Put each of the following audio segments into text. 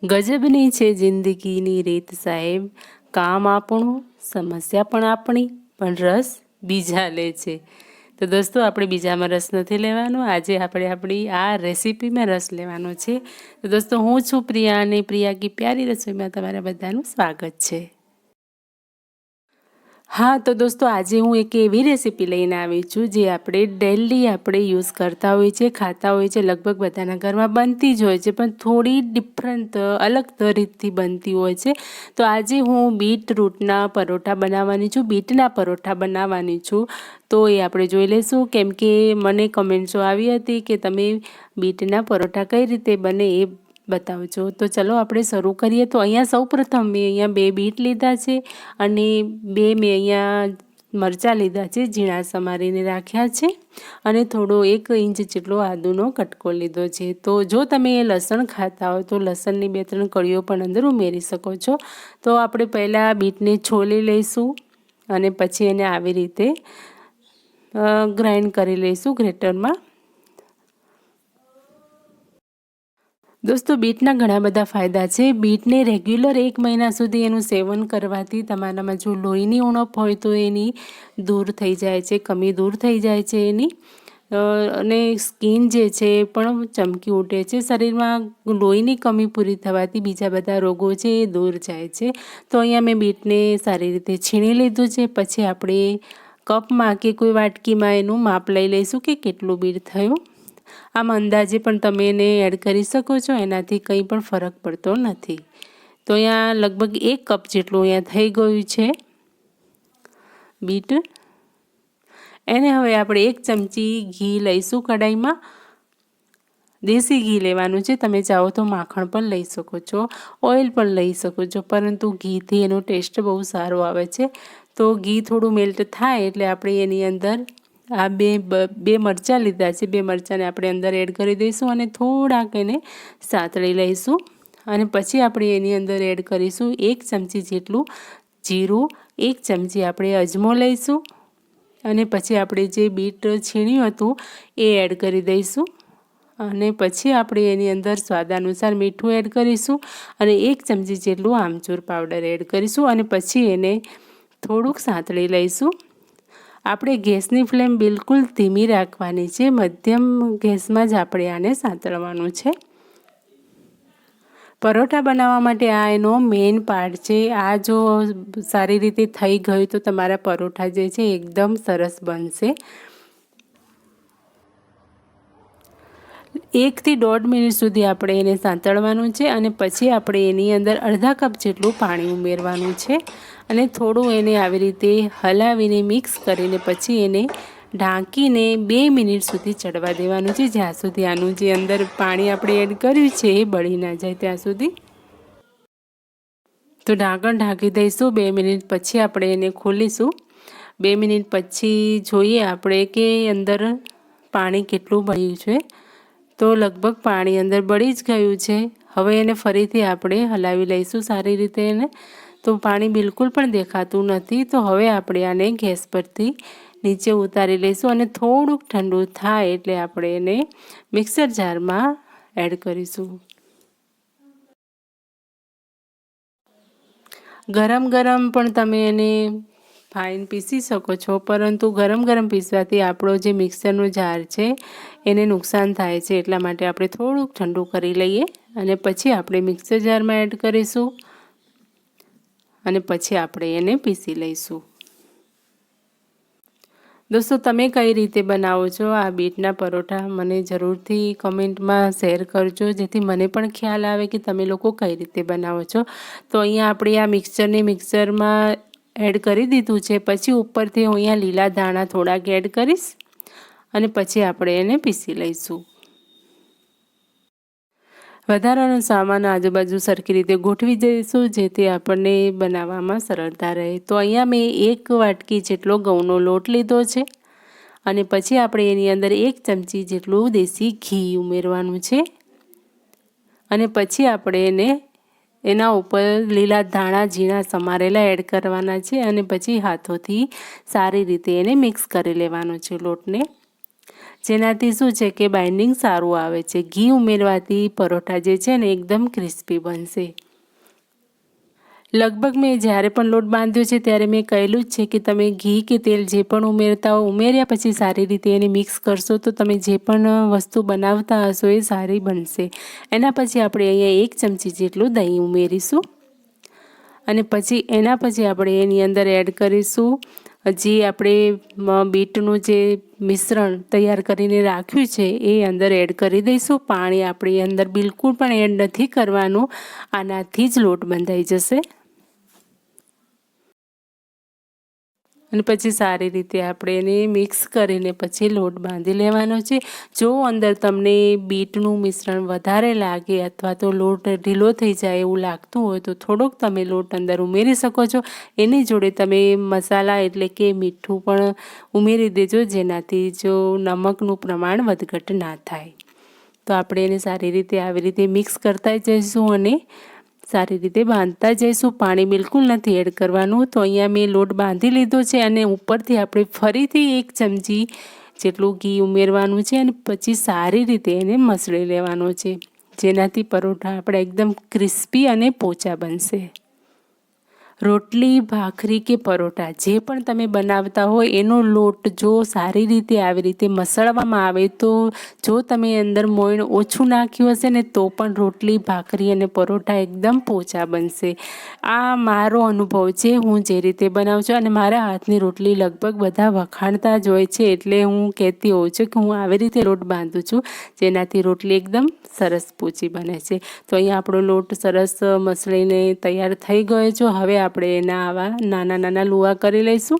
ગજબની છે જિંદગીની રીત સાહેબ, કામ આપણું, સમસ્યા પણ આપણી, પણ રસ બીજા લે છે. તો દોસ્તો, આપણે બીજામાં રસ નથી લેવાનો. આજે આપણે આપણી આ રેસીપીમાં રસ લેવાનો છે. તો દોસ્તો, હું છું પ્રિયા અને પ્રિયા કી પ્યારી રસોઈમાં તમારા બધાનું સ્વાગત છે. હા, તો દોસ્તો, આજે હું એક એવી રેસીપી લઈને આવી છું જે આપણે ડેલી યુઝ કરતા હોઈએ છીએ, ખાતા હોઈએ છીએ. લગભગ બધાના ઘરમાં બનતી જ હોય છે, પણ થોડી ડિફરન્ટ અલગ રીતથી બનતી હોય છે. તો આજે હું બીટરૂટના પરોઠા બનાવવાની છું, બીટના પરોઠા બનાવવાની છું. તો એ આપણે જોઈ લઈશું, કેમ કે મને કમેન્ટ્સો આવી હતી કે તમે બીટના પરોઠા કઈ રીતે બને એ બતાવજો. તો ચલો આપણે શરૂ કરીએ. તો અહીંયા સૌપ્રથમ મેં અહીંયા 2 બીટ લીધા છે અને 2 મેં અહીંયા મરચાં લીધા છે, ઝીણા સમારીને રાખ્યા છે, અને થોડો 1 ઇંચ જેટલો આદુનો કટકો લીધો છે. તો જો તમે લસણ ખાતા હોય તો લસણની 2-3 કળીઓ પણ અંદર ઉમેરી શકો છો. તો આપણે પહેલાં બીટને છોલી લઈશું અને પછી એને આવી રીતે ગ્રાઇન્ડ કરી લઈશું ગ્રેટરમાં. દોસ્તો, બીટના ઘણા બધા ફાયદા છે. બીટને રેગ્યુલર 1 મહિના સુધી એનું સેવન કરવાથી તમારામાં જો લોહીની ઉણપ હોય તો એની દૂર થઈ જાય છે, કમી દૂર થઈ જાય છે એની, અને સ્કિન જે છે એ પણ ચમકી ઉઠે છે. શરીરમાં લોહીની કમી પૂરી થવાથી બીજા બધા રોગો છે એ દૂર જાય છે. તો અહીંયા મેં બીટને સારી રીતે છીણી લીધું છે. પછી આપણે કપમાં કે કોઈ વાટકીમાં એનું માપ લઈ લઈશું કે કેટલું બીટ થયું. આમ અંદાજે પણ તમે એને એડ કરી શકો છો, એનાથી કંઈ પણ ફરક પડતો નથી. તો અહીંયા લગભગ 1 કપ જેટલું અહીંયા થઈ ગયું છે બીટ. એને હવે આપણે 1 ચમચી ઘી લઈશું કડાઈમાં. દેશી ઘી લેવાનું છે. તમે ચાહો તો માખણ પણ લઈ શકો છો, ઓઇલ પણ લઈ શકો છો, પરંતુ ઘીથી એનો ટેસ્ટ બહુ સારો આવે છે. તો ઘી થોડું મેલ્ટ થાય એટલે આપણે એની અંદર આ બે મરચાં લીધા છે, 2 મરચાંને આપણે અંદર એડ કરી દઈશું અને થોડાક એને સાતળી લઈશું. અને પછી આપણે એની અંદર એડ કરીશું 1 ચમચી જેટલું જીરું, 1 ચમચી આપણે અજમો લઈશું, અને પછી આપણે જે બીટ છીણ્યું હતું એ એડ કરી દઈશું. અને પછી આપણે એની અંદર સ્વાદ અનુસાર મીઠું એડ કરીશું અને 1 ચમચી જેટલું આમચૂર પાવડર એડ કરીશું, અને પછી એને થોડુંક સાંતળી લઈશું. આપણે ગેસની ફ્લેમ બિલકુલ ધીમી રાખવાની છે, મધ્યમ ગેસમાં જ આપણે આને સાંતળવાનું છે. પરોઠા બનાવવા માટે આ એનો મેઇન પાર્ટ છે. આ જો સારી રીતે થઈ ગયું તો તમારા પરોઠા જે છે એકદમ સરસ બનશે. 1 થી 1.5 મિનિટ સુધી આપણે એને સાંતળવાનું છે, અને પછી આપણે એની અંદર અડધા કપ જેટલું પાણી ઉમેરવાનું છે, અને થોડું એને આવી રીતે હલાવીને મિક્સ કરીને પછી એને ઢાંકીને 2 મિનિટ સુધી ચડવા દેવાનું છે, જ્યાં સુધી આનું જે અંદર પાણી આપણે એડ કર્યું છે એ બળી ના જાય ત્યાં સુધી. તો ઢાંકણ ઢાંકી દઈશું. 2 મિનિટ પછી આપણે એને ખોલીશું. 2 મિનિટ પછી જોઈએ આપણે કે અંદર પાણી કેટલું બળ્યું છે. તો લગભગ પાણી અંદર બળી જ ગયું છે. હવે એને ફરીથી આપણે હલાવી લઈશું સારી રીતે એને. તો પાણી બિલકુલ પણ દેખાતું નથી. તો હવે આપણે આને ગેસ પરથી નીચે ઉતારી લઈશું અને થોડુંક ઠંડુ થાય એટલે આપણે એને મિક્સર જારમાં એડ કરીશું. ગરમ પણ તમે એને ફાઇન પીસી શકો છો, પરંતુ ગરમ પીસવાથી આપણો જે મિક્સરનો જાર છે એને નુકસાન થાય છે. એટલા માટે આપણે થોડુંક ઠંડુ કરી લઈએ અને પછી આપણે મિક્સર જારમાં એડ કરીશું અને પછી આપણે એને પીસી લઈશું. દોસ્તો, તમે કઈ રીતે બનાવો છો આ બીટના પરોઠા? મને જરૂરથી કમેન્ટમાં શેર કરજો, જેથી મને પણ ખ્યાલ આવે કે તમે લોકો કઈ રીતે બનાવો છો. તો અહીંયા આપણે આ મિક્સરમાં એડ કરી દીધું છે. પછી ઉપરથી હું અહીંયા લીલા ધાણા થોડાક એડ કરીશ અને પછી આપણે એને પીસી લઈશું. વધારાનો સામાન આજુબાજુ સરખી રીતે ગોઠવી દઈશું, જેથી આપણને બનાવવામાં સરળતા રહે. તો અહીંયા મેં 1 વાટકી જેટલો ઘઉંનો લોટ લીધો છે, અને પછી આપણે એની અંદર 1 ચમચી જેટલું દેશી ઘી ઉમેરવાનું છે, અને પછી આપણે એના ઉપર લીલા ધાણા ઝીણા સમારેલા એડ કરવાના છે, અને પછી હાથોથી સારી રીતે એને મિક્સ કરી લેવાનો છે લોટને. જેનાથી શું છે કે બાઇન્ડિંગ સારું આવે છે. ઘી ઉમેરવાથી પરોઠા જે છે ને એકદમ ક્રિસ્પી બનશે. લગભગ મેં જ્યારે પણ લોટ બાંધ્યો છે ત્યારે મેં કહેલું જ છે કે તમે ઘી કે તેલ જે પણ ઉમેરતા હો, ઉમેર્યા પછી સારી રીતે એને મિક્સ કરશો તો તમે જે પણ વસ્તુ બનાવતા હશો એ સારી બનશે. એના પછી આપણે અહીંયા 1 ચમચી જેટલું દહીં ઉમેરીશું અને પછી એના પછી આપણે એની અંદર એડ કરીશું જે આપણે બીટનું જે મિશ્રણ તૈયાર કરીને રાખ્યું છે એ અંદર એડ કરી દઈશું. પાણી આપણે અંદર બિલકુલ પણ એડ નથી કરવાનું, આનાથી જ લોટ બંધાઈ જશે. અને પછી સારી રીતે આપણે એને મિક્સ કરીને પછી લોટ બાંધી લેવાનો છે. જો અંદર તમને બીટનું મિશ્રણ વધારે લાગે અથવા તો લોટ ઢીલો થઈ જાય એવું લાગતું હોય તો થોડોક તમે લોટ અંદર ઉમેરી શકો છો. એની જોડે તમે મસાલા એટલે કે મીઠું પણ ઉમેરી દેજો, જેનાથી જો નમકનું પ્રમાણ વધઘટ ના થાય. તો આપણે એને સારી રીતે આવી રીતે મિક્સ કરતા જઈશું અને સારી રીતે બાંધતા જઈશું. પાણી બિલકુલ નથી એડ કરવાનું. તો અહીંયા મેં લોટ બાંધી લીધો છે અને ઉપરથી આપણે ફરીથી 1 ચમચી જેટલું ઘી ઉમેરવાનું છે અને પછી સારી રીતે એને મસળી લેવાનો છે, જેનાથી પરોઠા આપણા એકદમ ક્રિસ્પી અને પોચા બનશે. રોટલી, ભાખરી કે પરોઠા જે પણ તમે બનાવતા હોય એનો લોટ જો સારી રીતે આવી રીતે મસળવામાં આવે તો જો તમે અંદર મોણ ઓછું નાખ્યું હશે ને તો પણ રોટલી, ભાખરી અને પરોઠા એકદમ પોચા બનશે. આ મારો અનુભવ છે, હું જે રીતે બનાવું છું અને મારા હાથની રોટલી લગભગ બધા વખાણતા જ હોય છે, એટલે હું કહેતી હોઉં છું કે હું આવી રીતે લોટ બાંધું છું જેનાથી રોટલી એકદમ સરસ પોચી બને છે. તો અહીંયા આપણો લોટ સરસ મસળીને તૈયાર થઈ ગયો છે. હવે આપણે એના આવા નાના નાના લુવા કરી લઈશું.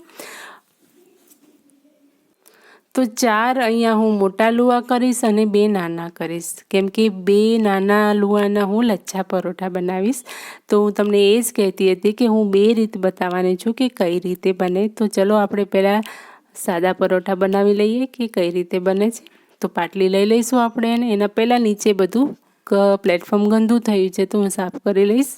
તો 4 અહીંયા હું મોટા લુવા કરીશ અને 2 નાના કરીશ, કેમ કે 2 નાના લુવાના હું લચ્છા પરોઠા બનાવીશ. તો હું તમને એ જ કહેતી હતી કે હું 2 રીત બતાવવાની છું કે કઈ રીતે બને. તો ચલો આપણે પહેલાં સાદા પરોઠા બનાવી લઈએ કે કઈ રીતે બને છે. તો પાટલી લઈ લઈશું આપણે એને. એના પહેલાં નીચે બધું પ્લેટફોર્મ ગંદુ થયું છે તો હું સાફ કરી લઈશ.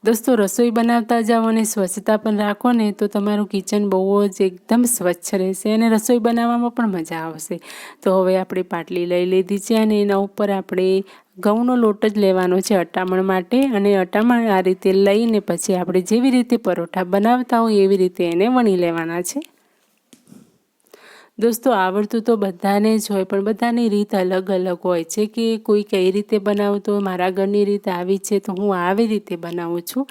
દોસ્તો, રસોઈ બનાવતા જાઓ અને સ્વચ્છતા પણ રાખો ને તો તમારું કિચન બહુ જ એકદમ સ્વચ્છ રહેશે અને રસોઈ બનાવવામાં પણ મજા આવશે. તો હવે આપણે પાટલી લઈ લીધી છે અને એના ઉપર આપણે ઘઉંનો લોટ જ લેવાનો છે અટામણ માટે. અને અટામણ આ રીતે લઈને પછી આપણે જેવી રીતે પરોઠા બનાવતા હોય એવી રીતે એને વણી લેવાના છે. દોસ્તો, આવડતું તો બધાને જ હોય પણ બધાની રીત અલગ અલગ હોય છે કે કોઈ કઈ રીતે બનાવતો હોય. મારા ઘરની રીત આવી છે તો હું આવી રીતે બનાવું છું.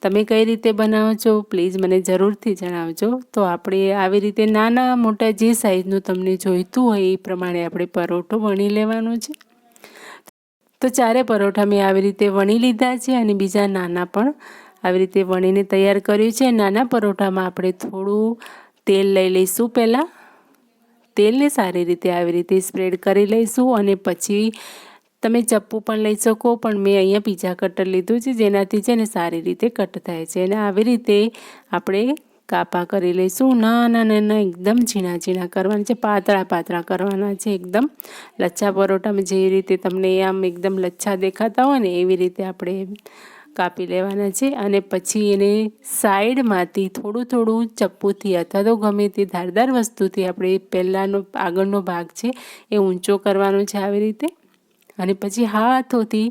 તમે કઈ રીતે બનાવો છો પ્લીઝ મને જરૂરથી જણાવજો. તો આપણે આવી રીતે નાના મોટા જે સાઈઝનું તમને જોઈતું હોય એ પ્રમાણે આપણે પરોઠો વણી લેવાનો છે. તો 4 પરોઠા મેં આવી રીતે વણી લીધા છે અને બીજા નાના પણ આવી રીતે વણીને તૈયાર કર્યું છે. નાના પરોઠામાં આપણે થોડું તેલ લઈ લઈશું. પહેલાં તેલને સારી રીતે આવી રીતે સ્પ્રેડ કરી લઈશું અને પછી તમે ચપ્પુ પણ લઈ શકો, પણ મેં અહીંયા પીઝા કટર લીધું છે જેનાથી છે ને સારી રીતે કટ થાય છે. અને આવી રીતે આપણે કાપા કરી લઈશું. નાના નાના એકદમ ઝીણા ઝીણા કરવાના છે, પાતળા પાતળા કરવાના છે એકદમ. લચ્છા પરોઠામાં જે રીતે તમને આમ એકદમ લચ્છા દેખાતા હોય ને એવી રીતે આપણે કાપી લેવાના છે. અને પછી એને સાઈડમાંથી થોડું થોડું ચપ્પુથી અથવા તો ગમે તે ધારદાર વસ્તુથી આપણે પહેલાંનો આગળનો ભાગ છે એ ઊંચો કરવાનો છે આવી રીતે. અને પછી હાથોથી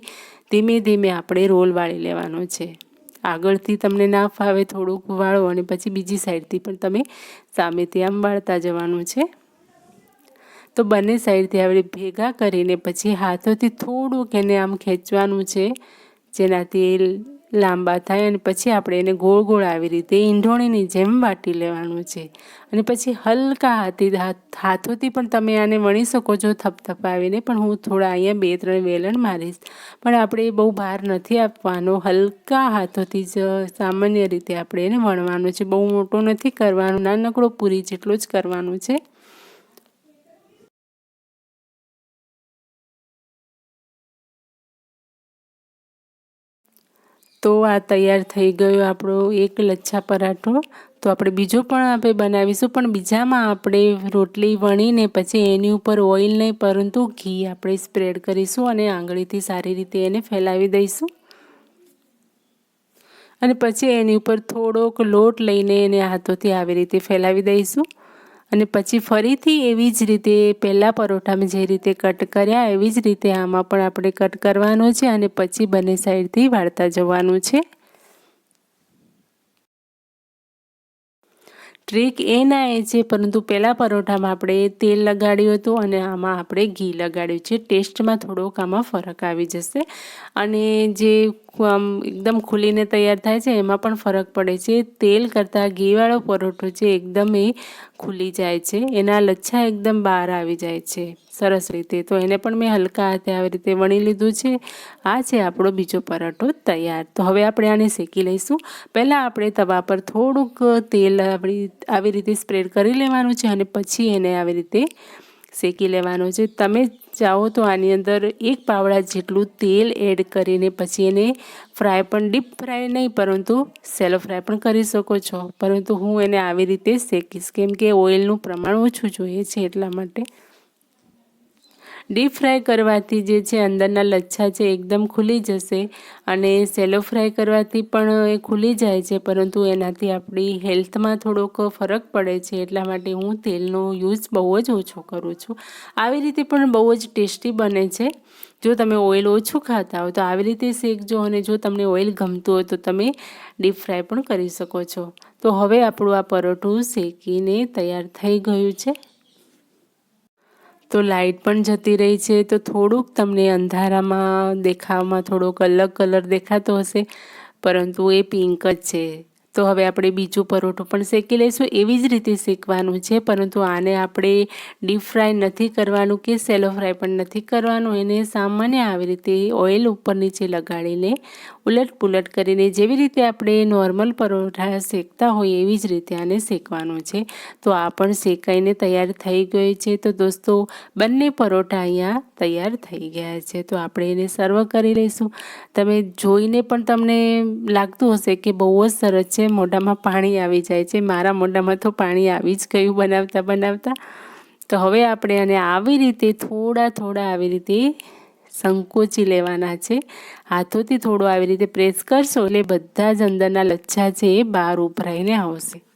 ધીમે ધીમે આપણે રોલ વાળી લેવાનો છે. આગળથી તમને ના ફાવે થોડુંક વાળો અને પછી બીજી સાઈડથી પણ તમે સામેથી આમ વાળતા જવાનું છે. તો બંને સાઈડથી આપણે ભેગા કરીને પછી હાથોથી થોડુંક એને આમ ખેંચવાનું છે જેનાથી લાંબા થાય. અને પછી આપણે એને ગોળ ગોળ આવી રીતે ઈંઢોણીની જેમ વાટી લેવાનું છે. અને પછી હલકા હાથોથી પણ તમે આને વણી શકો છો થપથપાવીને, પણ હું થોડા અહીંયા 2-3 વેલણ મારીશ. પણ આપણે બહુ ભાર નથી આપવાનો, હલકા હાથોથી જ સામાન્ય રીતે આપણે એને વણવાનું છે. બહુ મોટો નથી કરવાનું, નાનકડો પૂરી જેટલો જ કરવાનું છે. તો આ તૈયાર થઈ ગયો આપણો એક લચ્છા પરાઠો. તો આપણે બીજો પણ આપણે બનાવીશું, પણ બીજામાં આપણે રોટલી વણીને પછી એની ઉપર ઓઇલ નહીં પરંતુ ઘી આપણે સ્પ્રેડ કરીશું અને આંગળીથી સારી રીતે એને ફેલાવી દઈશું. અને પછી એની ઉપર થોડોક લોટ લઈને એને હાથોથી આવી રીતે ફેલાવી દઈશું. અને પછી ફરીથી એવી જ રીતે પહેલાં પરોઠામાં જે રીતે કટ કર્યા એવી જ રીતે આમાં પણ આપણે કટ કરવાનો છે અને પછી બંને સાઈડથી વાળતા જવાનું છે। ટ્રીક એ ના એ છે, પરંતુ પહેલાં પરોઠામાં આપણે તેલ લગાડ્યું હતું અને આમાં આપણે ઘી લગાડ્યું છે। ટેસ્ટમાં થોડોક આમાં ફરક આવી જશે અને જે એકદમ ખુલીને તૈયાર થાય છે એમાં પણ ફરક પડે છે। તેલ કરતાં ઘીવાળો પરોઠો છે એકદમ એ ખુલી જાય છે, એના લચ્છા એકદમ બહાર આવી જાય છે સરસ રીતે। તો એને પણ મેં હલકા હાથે આવી રીતે વણી લીધું છે। આ છે આપણો બીજો પરાઠો તૈયાર। તો હવે આપણે આને શેકી લઈશું। પહેલાં આપણે તવા પર થોડુંક તેલ આવી રીતે સ્પ્રેડ કરી લેવાનું છે અને પછી એને આવી રીતે શેકી લેવાનું છે। તમે ચાહો તો આની અંદર 1 પાવડા જેટલું તેલ એડ કરીને પછી એને ફ્રાય પણ ડીપ ફ્રાય નહીં પરંતુ સેલો ફ્રાય પણ કરી શકો છો, પરંતુ હું એને આવી રીતે શેકીશ કેમ કે ઓઇલનું પ્રમાણ ઓછું જોઈએ છે એટલા માટે। ડીપ ફ્રાય કરવાથી જે છે અંદરના લચ્છા છે એકદમ ખુલી જશે અને સેલો ફ્રાય કરવાથી પણ એ ખુલી જાય છે, પરંતુ એનાથી આપણી હેલ્થમાં થોડોક ફરક પડે છે એટલા માટે હું તેલનો યુઝ બહુ જ ઓછો કરું છું। આવી રીતે પણ બહુ જ ટેસ્ટી બને છે। જો તમે ઓઇલ ઓછું ખાતા હો તો આવી રીતે શેકજો અને જો તમને ઓઇલ ગમતું હોય તો તમે ડીપ ફ્રાય પણ કરી શકો છો। તો હવે આપણું આ પરોઠું શેકીને તૈયાર થઈ ગયું છે। તો લાઇટ પણ જતી રહી છે, તો થોડુંક તમને અંધારામાં દેખાવમાં થોડોક અલગ કલર દેખાતો હશે, પરંતુ એ પિંક જ છે। તો હવે આપણે બીજું પરોઠું પણ શેકી લઈશું। એવી જ રીતે શેકવાનું છે, પરંતુ આને આપણે ડીપ ફ્રાય નથી કરવાનું કે સેલો ફ્રાય પણ નથી કરવાનું। એને સામાન્ય આવી રીતે ઓઇલ ઉપર નીચે લગાડીને ઉલટ પુલટ કરીને જેવી રીતે આપણે નોર્મલ પરોઠા શેકતા હોય એવી જ રીતે આને શેકવાનું છે। તો આ પણ શેકાઈને તૈયાર થઈ ગયું છે। તો દોસ્તો બંને પરોઠા અહીંયા તૈયાર થઈ ગયા છે। તો આપણે એને સર્વ કરી લઈશું। તમે જોઈને પણ તમને લાગતું હશે કે બહુ જ સરસ છે, મોઢામાં પાણી આવી જાય છે। મારા મોઢામાં તો પાણી આવી જ ગયું બનાવતા। તો હવે આપણે આને આવી રીતે થોડા આવી રીતે સંકોચી લેવાના છે। હાથોથી થોડું આવી રીતે પ્રેસ કરશો એટલે બધા જ અંદરના લચ્છા છે એ બહાર ઉભરાઈને આવશે।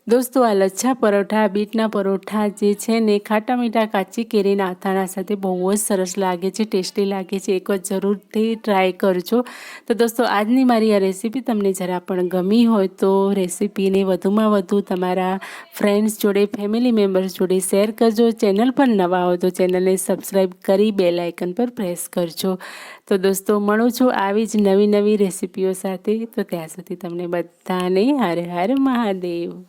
દોસ્તો આ લચ્છા પરોઠા, બીટના પરોઠા જે છે ને ખાટા મીઠા કાચી કેરીના અથાણા સાથે બહુ જ સરસ લાગે છે, ટેસ્ટી લાગે છે। એક વખત જરૂરથી ટ્રાય કરજો। તો દોસ્તો આજની મારી આ રેસીપી તમને જરા પણ ગમી હોય તો રેસીપીને વધુમાં વધુ તમારા ફ્રેન્ડ્સ જોડે, ફેમિલી મેમ્બર્સ જોડે શેર કરજો। ચેનલ પર નવા હોય તો ચેનલને સબસ્ક્રાઈબ કરી બેલ આઇકન પર પ્રેસ કરજો। તો દોસ્તો મળું છું આવી જ નવી રેસીપીઓ સાથે। તો ત્યાં સુધી તમને બધાને હર હર મહાદેવ।